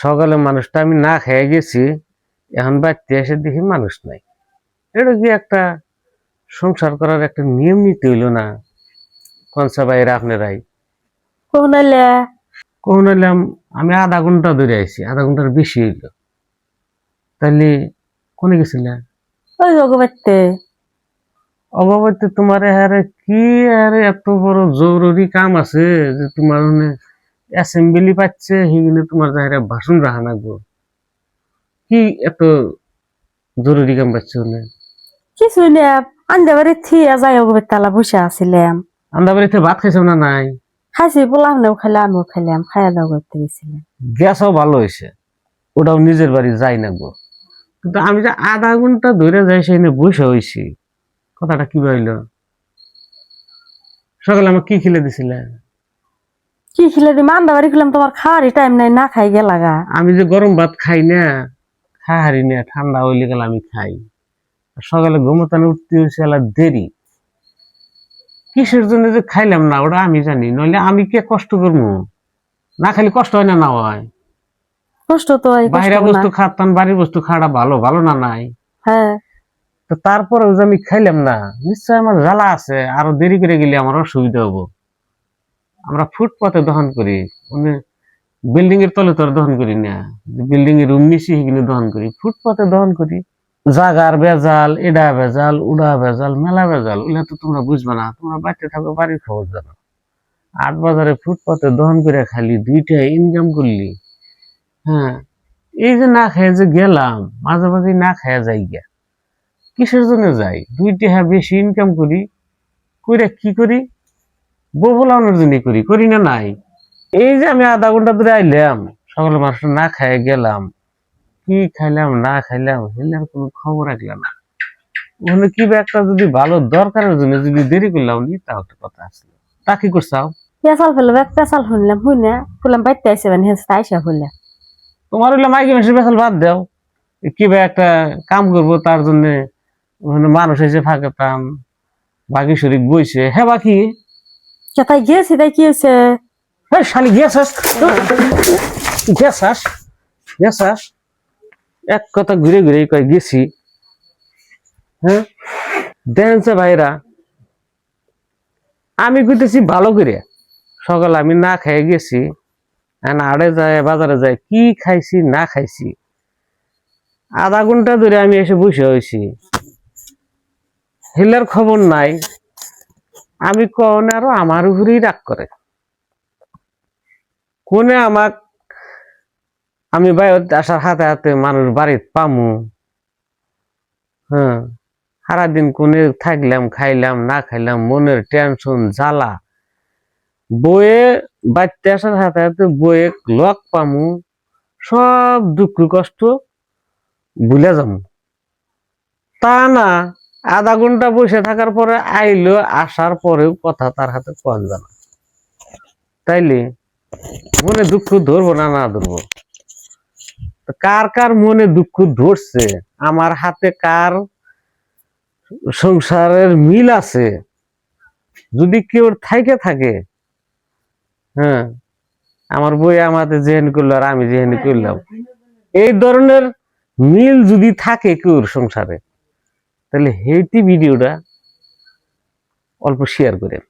সকালে মানুষটা আমি না খেয়ে গেছি, এখন বাড়িতে এসে দেখি মানুষ নাই। এটা কি একটা সংসার করার একটা নিয়ম নীতি হইল না? কনসা ভাইরা আপনারাই কোন এলে কখন এলাম? আমি আধা ঘন্টা ধরে আইছি, আধা ঘন্টার বেশি হইল। তাইলে কোনে গেছিলে? ওই অগবাইতে অবাবতে তোমার হারে কি আরে এত বড় জরুরি কাম আছে যে তোমার অ্যাসেম্বলি পাচ্ছে, সেগুলো তোমার যাহারে ভাষণ রাখা লাগবো। কি এত জরুরি কাম পাচ্ছে? কিছু নে আন্দা বাড়ি থিয়া যাই অগবাইতে তালা বসে আছিলাম। আন্দা বাড়িতে ভাত খাইছো না? নাই খাইছি, পোলাও নেও খাইলে আমিও খাইলাম, খাইয়া দাও করতে গেছিলাম। গ্যাসও ভালো হয়েছে, ওটাও নিজের বাড়ি যাই না গো। কিন্তু আমি যে আধা ঘন্টা ধরে যাই সেখানে বসে হয়েছি, কথাটা কি হইলো? সকালে আমার কি খেলে দিছিলে? কি খিলে দিম? আন্দা বাড়ি খেলাম, তোমার খাওয়ারই টাইম নাই, না খাই গেলাগা। আমি যে গরম ভাত খাই না, খাহারি না, ঠান্ডা হইলে গেলে আমি খাই। আর সকালে ঘুমোতানো উঠতে হয়েছে এলা দেরি। কিসের জন্য যে খাইলাম না ওটা আমি জানি, নইলে আমি কে কষ্ট করবো? না খাইলে কষ্ট হয় না? না হয়? কষ্ট তো হয়, কষ্ট বাইরে না। বস্তু খাতাম, বাড়ির বস্তু খাওয়াটা ভালো, ভালো না? নাই হ্যাঁ, তো তারপরেও যে আমি খাইলাম না, নিশ্চয় আমার জ্বালা আছে। আরো দেরি করে গেলে আমার অসুবিধা হবো। আমরা ফুটপাতে দহন করি, মানে বিল্ডিং এর তলে তোর দহন করি না, বিল্ডিং এর রুম নিচে সেগুলো দহন করি, ফুটপাতে দহন করি। জাগার ভেজাল, এডা ভেজাল, উড়া ভেজাল, মেলা ভেজাল, ওগুলা তো তোমরা বুঝবে না, তোমরা বাড়িতে থাকো, বাড়ির খবর জানো। 8 বাজারে ফুটপাতে দহন করে খালি 2টা ইনকাম করলি। হ্যাঁ, এই যে না খেয়ে যে গেলাম, মাঝে মাঝে না খেয়ে যাই গিয়া, কিসের জন্য যাই? 2টা বেশি ইনকাম করি, কইরা কি করি? বউ ফলানোর জন্য করি, করি না? নাই এই যে আমি আধা ঘন্টা ধরে আইলাম, সকালে মানুষ না খেয়ে গেলাম, কি খাইলাম না খাইলাম সেটার কোনো খবর রাখলাম না। ওখানে কি বা একটা যদি ভালো দরকারের জন্য যদি দেরি করলাম নি, তাও একটা কথা আসলো। তা কি করছাও? পেঁচাল ফেললাম, এক পেঁচাল শুনলাম, শুনে ফুলাম বাইতে আইসে মানে আইসা হইলে। তোমার হইলে মাইকি মানুষের বেসাল বাদ দাও, কি বা একটা কাম করবো তার জন্য মানুষ এসে ফাঁকাতাম, বাকি শরীর বইছে। হ্যাঁ বাকি তাই গেছি, তাই কি হয়েছে? শালি গেছাস, গেছাস, গেছাস, এক কথা ঘুরে ঘুরে কয় গেছি। হ্যাঁ, দেখেন ভাইরা, আমি কইতেছি ভালো করে, সকালে আমি না খেয়ে গেছি, আড়ে যায় বাজারে যায়, কি খাইছি না খাইছি, আধা ঘন্টা ধরে আমি এসে বসে হয়েছি, হিলার খবর নাই। আমি কখন আরো আমার উপরেই রাগ করে, কোনে আমাক আমি বাইরে আসার হাতে হাতে মানুষ বাড়িতে পামু। হ্যাঁ, সারাদিন কোনে থাকলাম, খাইলাম না খাইলাম, মনের টেনশন জ্বালা, বইয়ে বাড়তে আসার হাতে হাতে বইয়ে লক পামু, সব দুঃখ কষ্ট ভুলে যাবো। তা না, আধা ঘন্টা বসে থাকার পরে আইলো, আসার পরেও কথা তার হাতে কন জানা। তাইলে মনে দুঃখ ধরবো না? না ধরবো? কার কার মনে দুঃখ ধরছে, আমার হাতে কার সংসারের মিল আছে, যদি কেউ থাইকে থাকে, হ্যাঁ, আমার বই আমাদের যেহেন করলো আর আমি যেহেন করলাম, এই ধরনের মিল যদি থাকে কেউর সংসারে, তাহলে হেইটি ভিডিওটা অল্প শেয়ার করেন।